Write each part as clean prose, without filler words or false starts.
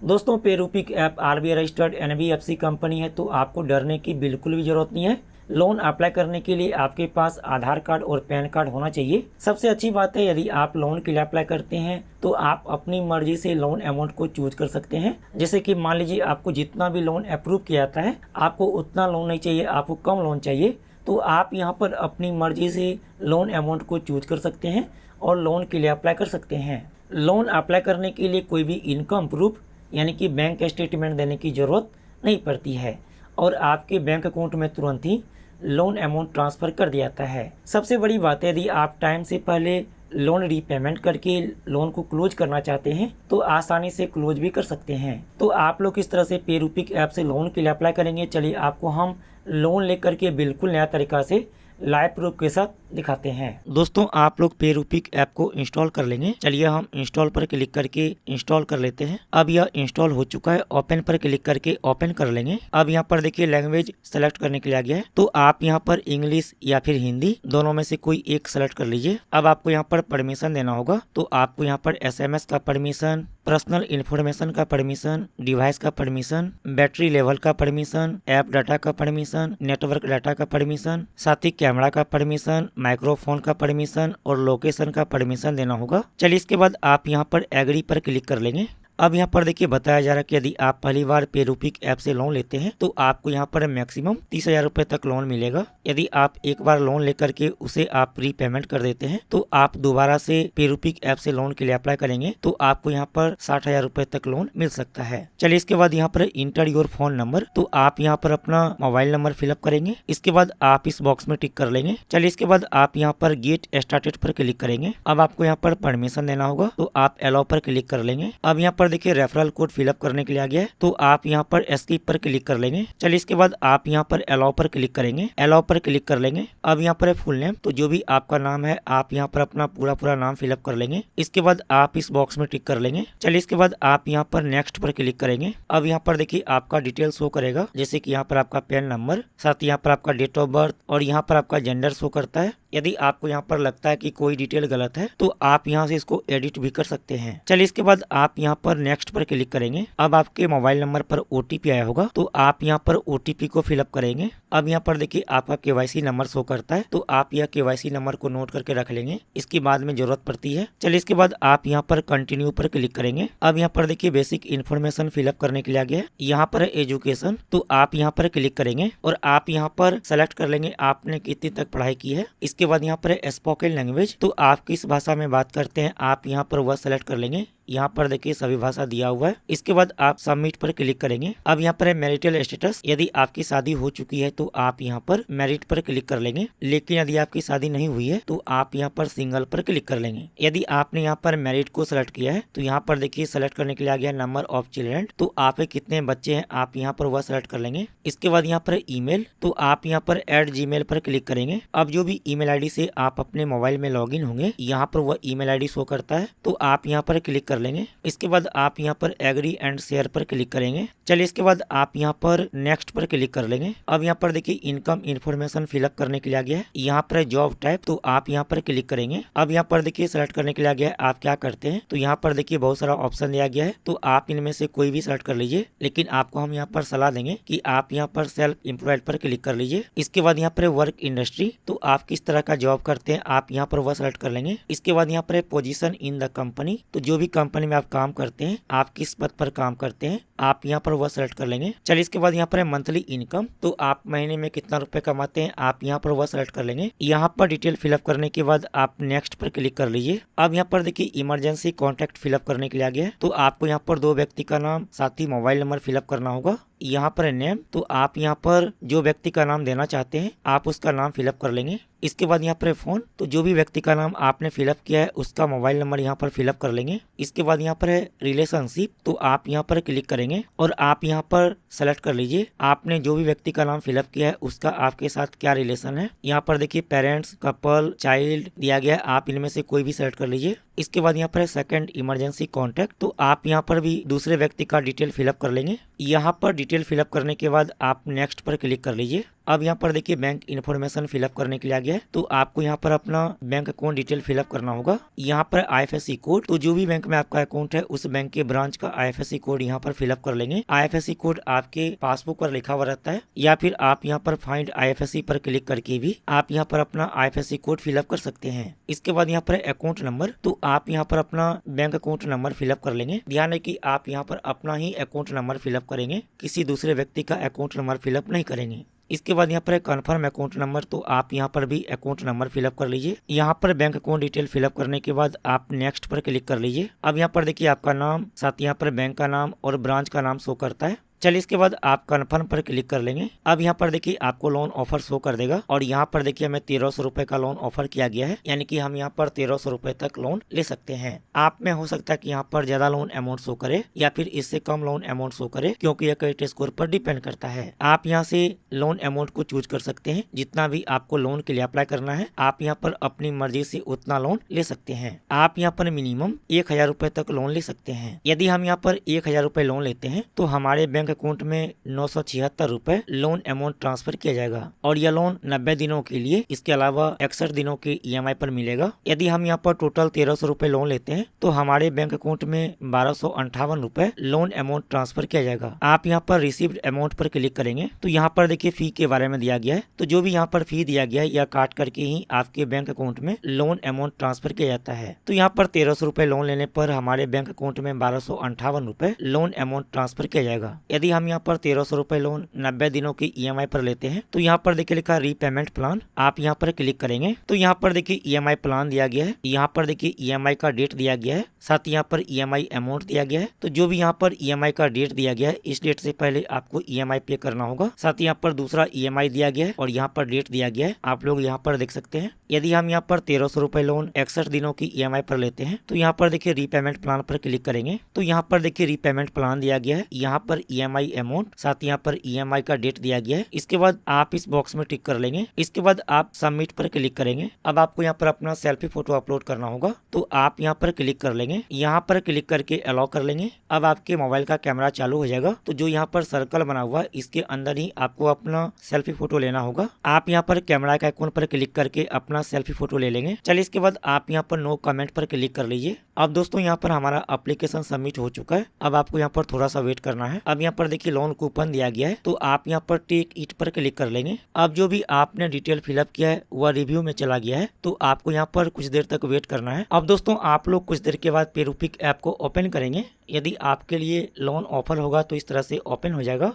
दोस्तों पेरूपिक app RBI registered NBFC company है, तो आपको डरने की बिल्कुल भी जरूरत नहीं है। लोन अप्लाई करने के लिए आपके पास आधार कार्ड और पैन कार्ड होना चाहिए। सबसे अच्छी बात है, यदि आप लोन के लिए अप्लाई करते हैं तो आप अपनी मर्जी से लोन अमाउंट को चूज कर सकते हैं। जैसे कि मान लीजिए आपको जितना भी लोन अप्रूव किया जाता है, आपको उतना लोन नहीं चाहिए, आपको कम लोन चाहिए, तो आप यहाँ पर अपनी मर्जी से लोन अमाउंट को चूज कर सकते हैं और लोन के लिए अप्लाई कर सकते हैं। लोन अप्लाई करने के लिए कोई भी इनकम प्रूफ यानी कि बैंक स्टेटमेंट देने की ज़रूरत नहीं पड़ती है और आपके बैंक अकाउंट में तुरंत ही लोन अमाउंट ट्रांसफ़र कर दिया जाता है। सबसे बड़ी बात है, यदि आप टाइम से पहले लोन रीपेमेंट करके लोन को क्लोज करना चाहते हैं तो आसानी से क्लोज भी कर सकते हैं। तो आप लोग किस तरह से पेरूपिक ऐप से लोन के लिए अप्लाई करेंगे, चलिए आपको हम लोन लेकर के बिल्कुल नया तरीका से लाइव प्रूफ के साथ दिखाते हैं। दोस्तों आप लोग पेरूपिक ऐप को इंस्टॉल कर लेंगे। चलिए हम इंस्टॉल पर क्लिक करके इंस्टॉल कर लेते हैं। अब यह इंस्टॉल हो चुका है। ओपन पर क्लिक करके ओपन कर लेंगे। अब यहाँ पर देखिए लैंग्वेज सेलेक्ट करने के लिए आ गया है, तो आप यहाँ पर इंग्लिश या फिर हिंदी दोनों में से कोई एक सेलेक्ट कर लीजिए। अब आपको यहाँ पर परमिशन देना होगा, तो आपको यहाँ पर SMS का परमिशन, पर्सनल इन्फॉर्मेशन का परमिशन, डिवाइस का परमिशन, बैटरी लेवल का परमिशन, ऐप डाटा का परमिशन, नेटवर्क डाटा का परमिशन, साथ ही कैमरा का परमिशन, माइक्रोफोन का परमिशन और लोकेशन का परमिशन देना होगा। चलिए इसके बाद आप यहाँ पर एग्री पर क्लिक कर लेंगे। अब यहाँ पर देखिए बताया जा रहा है कि यदि आप पहली बार पेरूपिक ऐप से लोन लेते हैं तो आपको यहाँ पर मैक्सिमम 30,000 रुपए तक लोन मिलेगा। यदि आप एक बार लोन लेकर के उसे आप प्रीपेमेंट कर देते हैं तो आप दोबारा से पेरूपिक ऐप से लोन के लिए अप्लाई करेंगे तो आपको यहाँ पर 60,000 रुपए तक लोन मिल सकता है। चलिए इसके बाद यहाँ पर इंटर योर फोन नंबर, तो आप यहाँ पर अपना मोबाइल नंबर फिलअप करेंगे। इसके बाद आप इस बॉक्स में टिक कर लेंगे। चलिए इसके बाद आप यहाँ पर गेट स्टार्टेड पर क्लिक करेंगे। अब आपको यहाँ पर परमिशन देना होगा, तो आप अलाउ पर क्लिक कर लेंगे। अब यहाँ पर देखिए रेफरल कोड फिलअप करने के लिए आ गया है, तो आप यहाँ पर एस्केप पर क्लिक कर लेंगे। चलिए इसके बाद आप यहाँ पर अलाउ पर क्लिक करेंगे। अलाउ पर क्लिक कर लेंगे। अब यहाँ पर है फुल नेम, तो जो भी आपका नाम है आप यहाँ पर अपना पूरा नाम फिलअप कर लेंगे। इसके बाद आप इस बॉक्स में टिक कर लेंगे। चलिए इसके बाद आप यहाँ पर नेक्स्ट पर क्लिक करेंगे। अब यहाँ पर देखिए आपका डिटेल शो करेगा, जैसे कि यहाँ पर आपका पैन नंबर, साथ ही यहाँ पर आपका डेट ऑफ बर्थ और यहाँ पर आपका जेंडर शो करता है। यदि आपको यहाँ पर लगता है कि कोई डिटेल गलत है तो आप यहाँ से इसको एडिट भी कर सकते हैं। चलिए इसके बाद आप यहाँ पर नेक्स्ट पर क्लिक करेंगे। अब आपके मोबाइल नंबर पर OTP आया होगा, तो आप यहाँ पर OTP को फिलअप करेंगे। अब यहाँ पर देखिए आपका KYC नंबर शो करता है, तो आप यह KYC नंबर को नोट करके रख लेंगे, इसकी बाद में जरूरत पड़ती है। चलिए इसके बाद आप यहाँ पर कंटिन्यू पर क्लिक करेंगे। अब यहाँ पर देखिए बेसिक इन्फॉर्मेशन फिलअप करने के लिए आ गया है। यहाँ पर है एजुकेशन, तो आप यहाँ पर क्लिक करेंगे और आप यहाँ पर सेलेक्ट कर लेंगे आपने कितनी तक पढ़ाई की है। इसके बाद यहाँ पर है स्पोकन लैंग्वेज, तो आप किस भाषा में बात करते हैं आप यहाँ पर वह सेलेक्ट कर लेंगे। यहाँ पर देखिए सभी भाषा दिया हुआ है। इसके बाद आप सबमिट पर क्लिक करेंगे। अब यहाँ पर है मैरिटल स्टेटस, यदि आपकी शादी हो चुकी है तो आप यहाँ पर मैरिट पर क्लिक कर लेंगे, लेकिन यदि आपकी शादी नहीं हुई है तो आप यहाँ पर सिंगल पर क्लिक कर लेंगे। यदि आपने यहाँ पर मैरिट को सिलेक्ट किया है तो यहाँ पर देखिए सेलेक्ट करने के लिए आ गया नंबर ऑफ चिल्ड्रन, तो आप कितने बच्चे हैं आप यहाँ पर वह सेलेक्ट कर लेंगे। इसके बाद यहाँ पर ईमेल, तो आप यहाँ पर ऐड जीमेल पर क्लिक करेंगे। अब जो भी ईमेल आईडी से आप अपने मोबाइल में लॉगिन होंगे यहाँ पर वह ईमेल आईडी शो करता है, तो आप यहाँ पर क्लिक कर लेंगे। इसके बाद आप यहाँ पर एग्री एंड शेयर पर क्लिक करेंगे। चलिए इसके बाद आप यहाँ पर नेक्स्ट पर क्लिक कर लेंगे। अब यहाँ पर देखिए इनकम इन्फॉर्मेशन फिलअप करने के लिए आ गया है। यहाँ पर जॉब टाइप, तो आप यहाँ पर क्लिक करेंगे। अब यहाँ पर देखिए सेलेक्ट करने के लिए आ गया है आप क्या करते हैं, तो यहाँ पर देखिए बहुत सारा ऑप्शन दिया गया है, तो आप इनमें से कोई भी सेलेक्ट कर लीजिए, लेकिन आपको हम यहाँ पर सलाह देंगे कि आप यहाँ पर सेल्फ एम्प्लॉयड पर क्लिक कर लीजिए। इसके बाद यहाँ पर वर्क इंडस्ट्री, तो आप किस तरह का जॉब करते हैं आप यहाँ पर वह सेलेक्ट कर लेंगे। इसके बाद यहाँ पर पोजीशन इन द कंपनी, तो जो भी कंपनी में आप काम करते हैं आप किस पद पर काम करते हैं आप यहाँ पर वह सेलेक्ट कर लेंगे। चलिए इसके बाद यहाँ पर है मंथली इनकम, तो आप महीने में कितना रुपए कमाते हैं आप यहाँ पर वह सेलेक्ट कर लेंगे। यहाँ पर डिटेल फिलअप करने के बाद आप नेक्स्ट पर क्लिक कर लीजिए। अब यहाँ पर देखिए इमरजेंसी कॉन्टैक्ट फिलअप करने के लिए आ गया है, तो आपको यहाँ पर 2 व्यक्ति का नाम साथ ही मोबाइल नंबर फिलअप करना होगा। यहाँ पर है नेम, तो आप यहाँ पर जो व्यक्ति का नाम देना चाहते हैं आप उसका नाम फिलअप कर लेंगे। इसके बाद यहाँ पर फोन, तो जो भी व्यक्ति का नाम आपने फिलअप किया है उसका मोबाइल नंबर यहाँ पर फिलअप कर लेंगे। इसके बाद यहाँ पर है रिलेशनशिप, तो आप यहाँ पर क्लिक करेंगे और आप यहाँ पर सेलेक्ट कर लीजिए आपने जो भी व्यक्ति का नाम फिलअप किया है उसका आपके साथ क्या रिलेशन है। यहाँ पर देखिए पेरेंट्स, कपल, चाइल्ड दिया गया है, आप इनमें से कोई भी सेलेक्ट कर लीजिए। इसके बाद यहाँ पर है सेकंड इमरजेंसी कॉन्टैक्ट, तो आप यहाँ पर भी दूसरे व्यक्ति का डिटेल फिलअप कर लेंगे। यहाँ पर डिटेल फिलअप करने के बाद आप नेक्स्ट पर क्लिक कर लीजिए। अब यहाँ पर देखिए बैंक इन्फॉर्मेशन फिलअप करने के लिए आ गया है। तो आपको यहाँ पर अपना बैंक अकाउंट डिटेल फिलअप करना होगा। यहाँ पर IFSC कोड, तो जो भी बैंक में आपका अकाउंट है उस बैंक के ब्रांच का IFSC कोड यहाँ पर फिलअप कर लेंगे। IFSC कोड आपके पासबुक पर लिखा हुआ रहता है, या फिर आप यहाँ पर फाइंड IFSC पर क्लिक करके भी आप यहाँ पर अपना IFSC कोड फिलअप कर सकते हैं। इसके बाद यहाँ पर अकाउंट नंबर, तो आप यहाँ पर अपना बैंक अकाउंट नंबर फिलअप कर लेंगे। ध्यान है कि आप यहाँ पर अपना ही अकाउंट नंबर फिलअप करेंगे, किसी दूसरे व्यक्ति का अकाउंट नंबर फिलअप नहीं करेंगे। इसके बाद यहाँ पर कन्फर्म अकाउंट नंबर, तो आप यहाँ पर भी अकाउंट नंबर फिलअप कर लीजिए। यहाँ पर बैंक अकाउंट डिटेल फिलअप करने के बाद आप नेक्स्ट पर क्लिक कर लीजिए। अब यहाँ पर देखिए आपका नाम, साथ यहाँ पर बैंक का नाम और ब्रांच का नाम शो करता है। चलिए इसके बाद आप कन्फर्म पर क्लिक कर लेंगे। अब यहाँ पर देखिए आपको लोन ऑफर शो कर देगा और यहाँ पर देखिए हमें 1300 रुपए का लोन ऑफर किया गया है, यानी कि हम यहाँ पर 1300 रुपए तक लोन ले सकते हैं। आप में हो सकता है कि यहाँ पर ज्यादा लोन अमाउंट शो करे या फिर इससे कम लोन अमाउंट शो करे, क्योंकि यह क्रेडिट स्कोर पर डिपेंड करता है। आप यहाँ से लोन अमाउंट को चूज कर सकते हैं। जितना भी आपको लोन के लिए अप्लाई करना है आप यहाँ पर अपनी मर्जी से उतना लोन ले सकते हैं। आप यहाँ पर मिनिमम 1000 रुपए तक लोन ले सकते हैं। यदि हम यहाँ पर 1000 रुपए लोन लेते हैं तो हमारे बैंक अकाउंट में 976 रुपए लोन अमाउंट ट्रांसफर किया जाएगा और यह लोन 90 दिनों के लिए, इसके अलावा 61 दिनों के EMI पर मिलेगा। यदि हम यहाँ पर टोटल 1300 रुपए लोन लेते हैं तो हमारे बैंक अकाउंट में 1258 रुपए लोन अमाउंट ट्रांसफर किया जाएगा। आप यहाँ पर रिसीव्ड अमाउंट पर क्लिक करेंगे तो यहाँ पर देखिए फी के बारे में दिया गया है। तो जो भी यहाँ पर फी दिया गया है या काट करके ही आपके बैंक अकाउंट में लोन अमाउंट ट्रांसफर किया जाता है। तो यहाँ पर 1300 रुपए लोन लेने पर हमारे बैंक अकाउंट में 1258 रुपए लोन अमाउंट ट्रांसफर किया जाएगा। यदि हम यहाँ पर 1300 रुपए लोन 90 दिनों की EMI पर लेते हैं तो यहाँ पर देखिए लिखा रीपेमेंट प्लान, आप यहाँ पर क्लिक करेंगे तो यहाँ पर देखिए EMI प्लान दिया गया है। यहाँ पर देखिए EMI का डेट दिया गया है, साथ ही यहाँ पर EMI अमाउंट दिया गया है। तो जो भी यहाँ पर EMI का डेट दिया गया है इस डेट से पहले आपको EMI पे करना होगा। साथ ही यहाँ पर दूसरा EMI दिया गया है और यहाँ पर डेट दिया गया है, आप लोग यहाँ पर देख सकते हैं। यदि हम यहाँ पर 1300 रुपए लोन 61 दिनों की EMI पर लेते हैं तो यहाँ पर देखिए रीपेमेंट प्लान पर क्लिक करेंगे तो यहाँ पर देखिए रीपेमेंट प्लान दिया गया है। यहाँ पर EMI अमाउंट, साथ यहाँ पर EMI का डेट दिया गया है। इसके बाद आप इस बॉक्स में टिक कर लेंगे। इसके बाद आप सबमिट पर क्लिक करेंगे। अब आपको यहाँ पर अपना सेल्फी फोटो अपलोड करना होगा तो आप यहाँ पर क्लिक कर लेंगे। यहाँ पर क्लिक करके अलाउ कर लेंगे। अब आपके मोबाइल का कैमरा चालू हो जाएगा। तो जो यहाँ पर सर्कल बना हुआ है इसके अंदर ही आपको अपना सेल्फी फोटो लेना होगा। आप यहाँ पर कैमरा के आइकॉन पर क्लिक करके अपना सेल्फी फोटो ले लेंगे। चलिए इसके बाद आप यहाँ पर नो कमेंट पर क्लिक कर लीजिए। अब दोस्तों यहाँ पर हमारा एप्लीकेशन सबमिट हो चुका है। अब आपको यहाँ पर थोड़ा सा वेट करना है। अब यहाँ पर देखिए लोन कूपन दिया गया है तो आप यहाँ पर टेक इट पर क्लिक कर लेंगे। अब जो भी आपने डिटेल फिलअप किया है वह रिव्यू में चला गया है तो आपको यहाँ पर कुछ देर तक वेट करना है। अब दोस्तों आप लोग कुछ देर के बाद पेरूपिक ऐप को ओपन करेंगे। यदि आपके लिए लोन ऑफर होगा तो इस तरह से ओपन हो जाएगा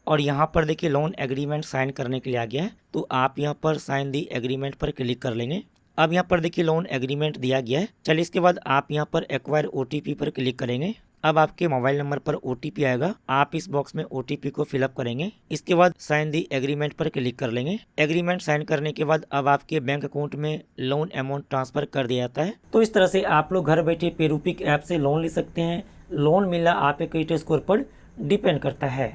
और यहाँ पर देखिए लोन एग्रीमेंट साइन करने के लिए आ गया है तो आप यहाँ पर साइन दी एग्रीमेंट पर क्लिक कर लेंगे। अब यहाँ पर देखिए लोन एग्रीमेंट दिया गया है। चलिए इसके बाद आप यहाँ पर एक्वायर OTP पर क्लिक करेंगे। अब आपके मोबाइल नंबर पर OTP आएगा, आप इस बॉक्स में OTP को फिलअप करेंगे। इसके बाद साइन दी एग्रीमेंट पर क्लिक कर लेंगे। एग्रीमेंट साइन करने के बाद अब आपके बैंक अकाउंट में लोन अमाउंट ट्रांसफर कर दिया जाता है। तो इस तरह से आप लोग घर बैठे पेरूपिक ऐप से लोन ले सकते हैं। लोन मिलना आपके क्रेडिट स्कोर पर डिपेंड करता है।